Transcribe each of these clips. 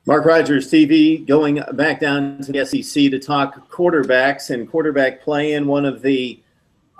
Mark Rogers TV going back down to the SEC to talk quarterbacks and quarterback play. And one of the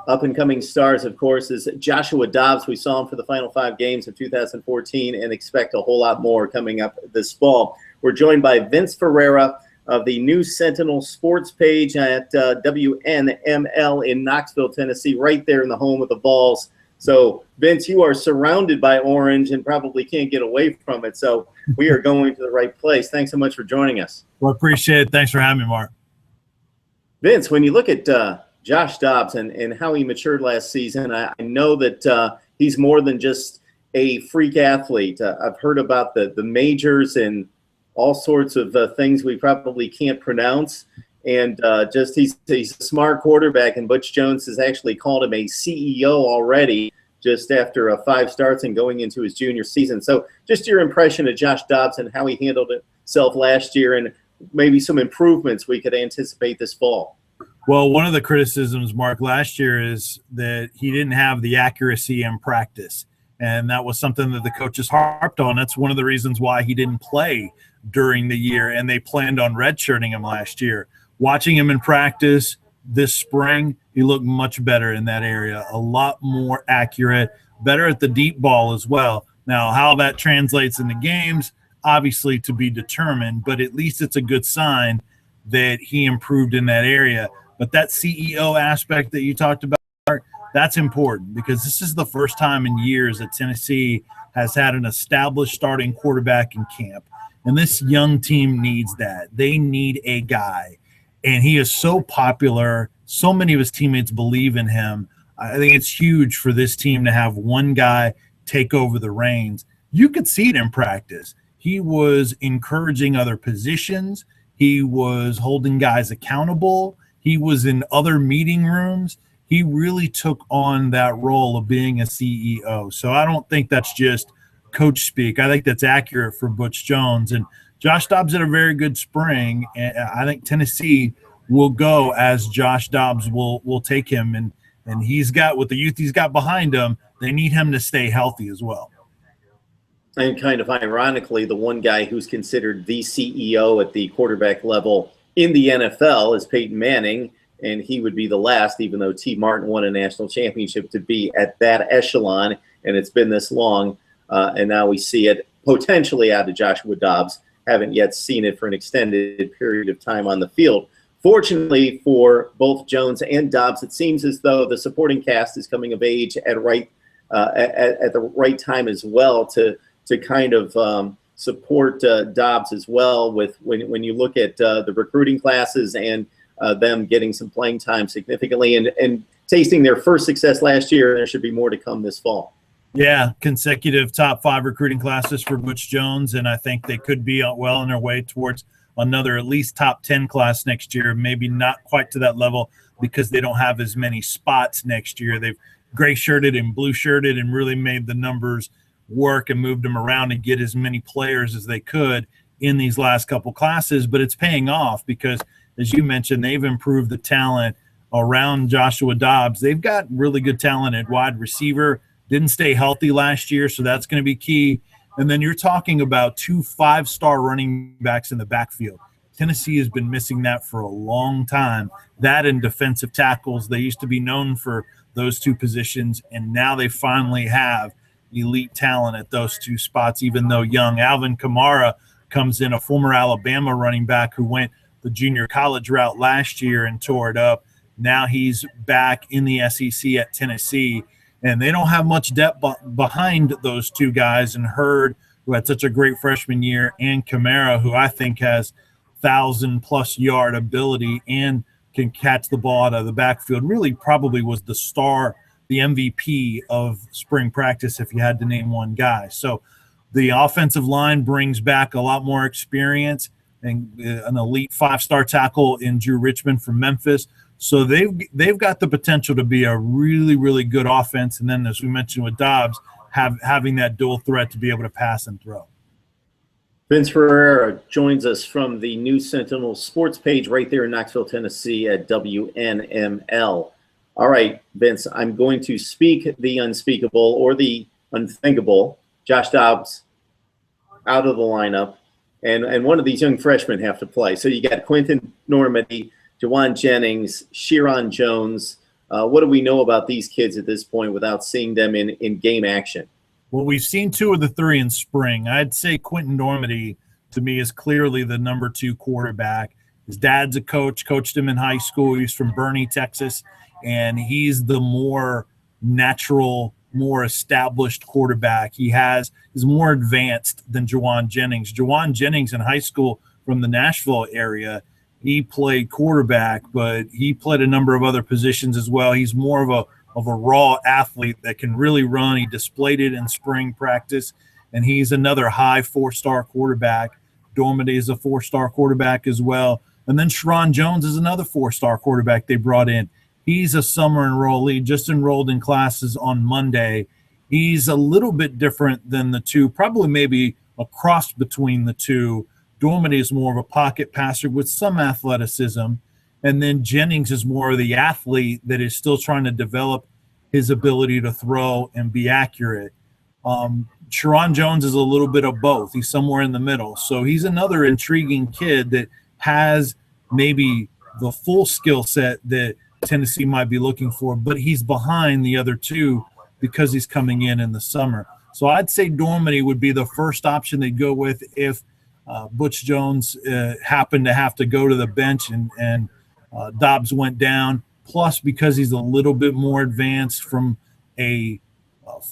up-and-coming stars, of course, is Joshua Dobbs. We saw him for the final 5 games of 2014 and expect a whole lot more coming up this fall. We're joined by Vince Ferrara of the new Sentinel Sports Page at WMNL in Knoxville, Tennessee, right there in the home of the Vols. So, Vince, you are surrounded by orange and probably can't get away from it. So we are going to the right place. Thanks so much for joining us. Well, appreciate it. Thanks for having me, Mark. Vince, when you look at Josh Dobbs and how he matured last season, I know that he's more than just a freak athlete. I've heard about the majors and all sorts of things we probably can't pronounce. And just he's a smart quarterback, and Butch Jones has actually called him a CEO already just after 5 starts and going into his junior season. So just your impression of Josh Dobbs and how he handled himself last year and maybe some improvements we could anticipate this fall. Well, one of the criticisms, Mark, last year is that he didn't have the accuracy in practice. And that was something that the coaches harped on. That's one of the reasons why he didn't play during the year, and they planned on redshirting him last year. Watching him in practice this spring, he looked much better in that area, a lot more accurate, better at the deep ball as well. Now, how that translates into games, obviously to be determined, but at least it's a good sign that he improved in that area. But that CEO aspect that you talked about, that's important because this is the first time in years that Tennessee has had an established starting quarterback in camp. And this young team needs that. They need a guy. And he is so popular. So many of his teammates believe in him. I think it's huge for this team to have one guy take over the reins. You could see it in practice. He was encouraging other positions. He was holding guys accountable. He was in other meeting rooms. He really took on that role of being a CEO. So I don't think that's just coach speak. I think that's accurate for Butch Jones. And Josh Dobbs had a very good spring, and I think Tennessee will go as Josh Dobbs will take him. And he's got, with the youth he's got behind him, they need him to stay healthy as well. And kind of ironically, the one guy who's considered the CEO at the quarterback level in the NFL is Peyton Manning, and he would be the last, even though T. Martin won a national championship, to be at that echelon, and it's been this long. And now we see it potentially out of Joshua Dobbs. Haven't yet seen it for an extended period of time on the field. Fortunately for both Jones and Dobbs, it seems as though the supporting cast is coming of age at the right time as well to kind of support Dobbs as well. With when you look at the recruiting classes and them getting some playing time significantly and tasting their first success last year, there should be more to come this fall. Yeah, consecutive top 5 recruiting classes for Butch Jones, and I think they could be well on their way towards another at least top 10 class next year. Maybe not quite to that level because they don't have as many spots next year. They've gray-shirted and blue-shirted and really made the numbers work and moved them around and get as many players as they could in these last couple classes. But it's paying off because, as you mentioned, they've improved the talent around Joshua Dobbs. They've got really good talent at wide receiver. Didn't stay healthy last year, so that's going to be key. And then you're talking about 2 5-star running backs in the backfield. Tennessee has been missing that for a long time. That and defensive tackles. They used to be known for those 2 positions, and now they finally have elite talent at those 2 spots, even though young Alvin Kamara comes in, a former Alabama running back who went the junior college route last year and tore it up. Now he's back in the SEC at Tennessee. And they don't have much depth behind those 2 guys. And Hurd, who had such a great freshman year, and Kamara, who I think has 1,000+ yard ability and can catch the ball out of the backfield, really probably was the star, the MVP of spring practice if you had to name one guy. So the offensive line brings back a lot more experience and an elite 5-star tackle in Drew Richmond from Memphis. So they've got the potential to be a really, really good offense. And then, as we mentioned with Dobbs, having that dual threat to be able to pass and throw. Vince Ferrara joins us from the new Sentinel Sports Page right there in Knoxville, Tennessee at WMNL. All right, Vince, I'm going to speak the unspeakable or the unthinkable. Josh Dobbs out of the lineup. and one of these young freshmen have to play. So you got Quinten Dormady, JuJuan Jennings, Sheriron Jones. What do we know about these kids at this point without seeing them in game action? Well, we've seen 2 of the 3 in spring. I'd say Quinten Dormady, to me, is clearly the number 2 quarterback. His dad's a coach, coached him in high school. He's from Boerne, Texas, and he's the more natural, more established quarterback. Is more advanced than JuJuan Jennings. JuJuan Jennings in high school from the Nashville area, he played quarterback, but he played a number of other positions as well. He's more of a raw athlete that can really run. He displayed it in spring practice, and he's another high 4-star quarterback. Dormady is a 4-star quarterback as well. And then Sheriron Jones is another 4-star quarterback they brought in. He's a summer enrollee, just enrolled in classes on Monday. He's a little bit different than the 2, probably maybe a cross between the 2. Dormady is more of a pocket passer with some athleticism. And then Jennings is more of the athlete that is still trying to develop his ability to throw and be accurate. Sheriron Jones is a little bit of both. He's somewhere in the middle. So he's another intriguing kid that has maybe the full skill set that Tennessee might be looking for, but he's behind the other 2 because he's coming in the summer. So I'd say Dormady would be the first option they'd go with if Butch Jones happened to have to go to the bench and Dobbs went down. Plus, because he's a little bit more advanced from a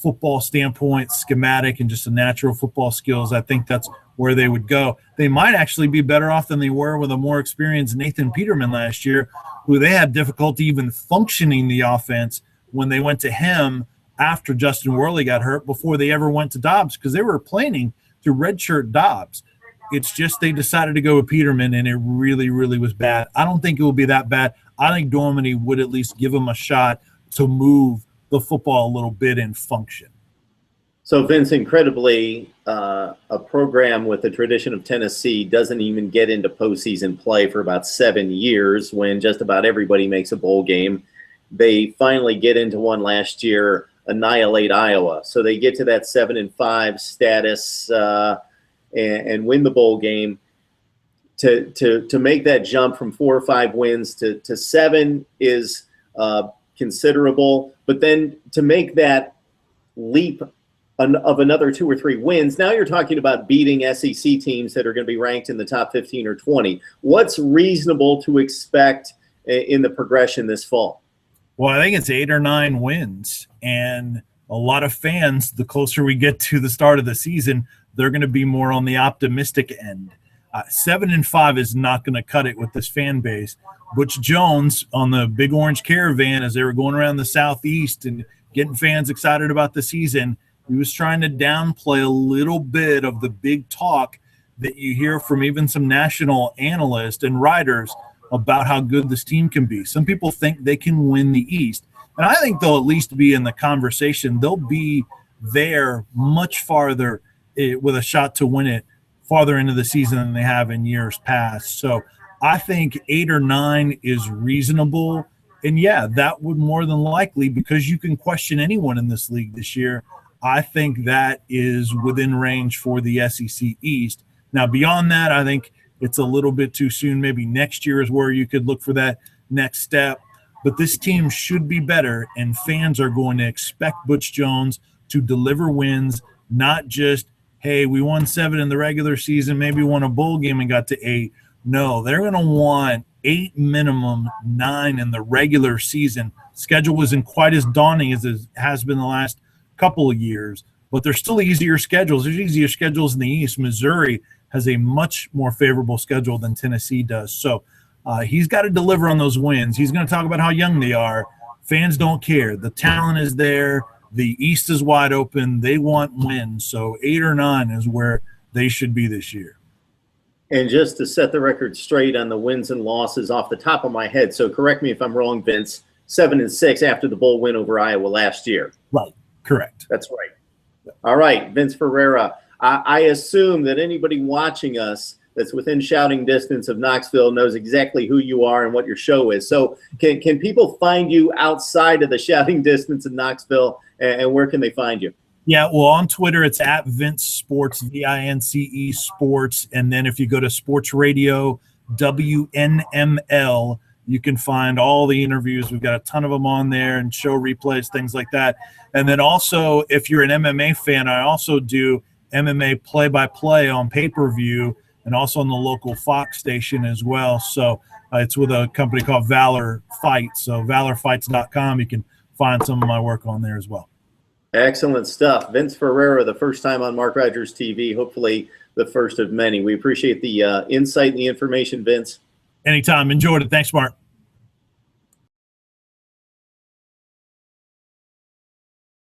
football standpoint, schematic, and just a natural football skills, I think that's where they would go. They might actually be better off than they were with a more experienced Nathan Peterman last year, who they had difficulty even functioning the offense when they went to him after Justin Worley got hurt before they ever went to Dobbs, because they were planning to redshirt Dobbs. It's just they decided to go with Peterman, and it really, really was bad. I don't think it will be that bad. I think Dormady would at least give him a shot to move the football a little bit and function. So, Vince, incredibly, a program with the tradition of Tennessee doesn't even get into postseason play for about 7 years when just about everybody makes a bowl game. They finally get into one last year, annihilate Iowa. So they get to that 7-5 status and win the bowl game. To make that jump from 4 or 5 wins to 7 is considerable. But then to make that leap of another 2 or 3 wins, now you're talking about beating SEC teams that are going to be ranked in the top 15 or 20. What's reasonable to expect in the progression this fall? Well, I think it's 8 or 9 wins. And a lot of fans, the closer we get to the start of the season, they're going to be more on the optimistic end. 7-5 is not going to cut it with this fan base. Butch Jones on the Big Orange Caravan, as they were going around the Southeast and getting fans excited about the season, he was trying to downplay a little bit of the big talk that you hear from even some national analysts and writers about how good this team can be. Some people think they can win the East, and I think they'll at least be in the conversation. They'll be there much farther with a shot to win it farther into the season than they have in years past. So I think 8 or 9 is reasonable. And yeah, that would more than likely, because you can question anyone in this league this year, I think that is within range for the SEC East. Now, beyond that, I think it's a little bit too soon. Maybe next year is where you could look for that next step. But this team should be better, and fans are going to expect Butch Jones to deliver wins, not just, hey, we won 7 in the regular season, maybe won a bowl game and got to 8. No, they're going to want 8 minimum, 9 in the regular season. Schedule isn't quite as daunting as it has been the last couple of years, but there's still easier schedules. There's easier schedules in the East. Missouri has a much more favorable schedule than Tennessee does. So he's got to deliver on those wins. He's going to talk about how young they are. Fans don't care. The talent is there. The East is wide open. They want wins. So 8 or 9 is where they should be this year. And just to set the record straight on the wins and losses off the top of my head, so correct me if I'm wrong, Vince, 7-6 after the bowl win over Iowa last year. Right. Correct. That's right. All right, Vince Ferrara. I assume that anybody watching us that's within shouting distance of Knoxville knows exactly who you are and what your show is. So can people find you outside of the shouting distance of Knoxville, and where can they find you? Yeah, well, on Twitter, it's at Vince Sports, VINCE Sports. And then if you go to Sports Radio WMNL, you can find all the interviews. We've got a ton of them on there and show replays, things like that. And then also, if you're an MMA fan, I also do MMA play-by-play on pay-per-view and also on the local Fox station as well. So it's with a company called Valor Fights. So valorfights.com, you can find some of my work on there as well. Excellent stuff. Vince Ferrara, the first time on Mark Rogers TV, hopefully the first of many. We appreciate the insight and the information, Vince. Anytime. Enjoyed it. Thanks, Mark.